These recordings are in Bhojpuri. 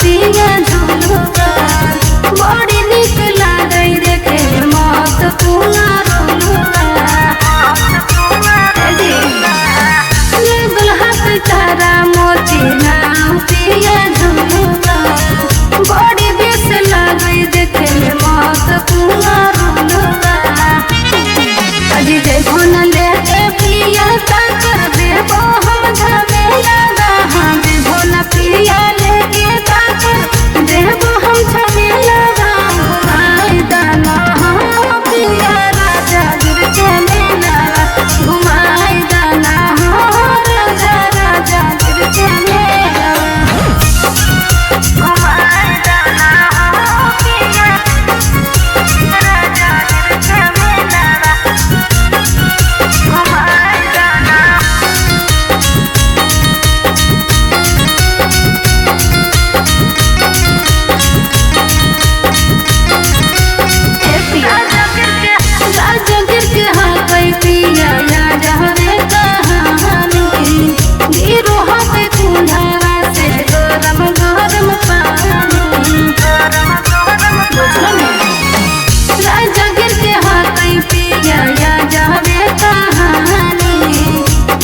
पिया झुलुआ बड़ी निक लागे देखे मत पूरा रोलुआ हाथ तारा मोती नाम पिया झुलुआ बड़ी बेस लागे देखे मत पूरा रोलुआ अजी देखो न लेके पिया कर देबो हम झमेला हाँ देबो न पिया लेके कर देबो हम झमेला घुमाई दाना हाँ पिया राजा गिर के मेला घुमाई दाना हाँ राजा राजा गिर के मेला घुमाई दाना हाँ पिया राजा गिर के मेला घुमाई दाना पिया या जहरे कहानी गिरो हाथे कुंधारा से गरम गरम पानी राजा गिर के हाथ पिया या जहरे कहानी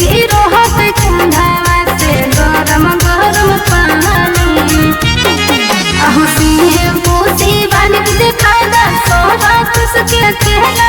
गिरो हाथे कुंधारा से गरम गरम पानी अहो सिंह पूछी बानी दिखाई दा सोहा कुछ के कहना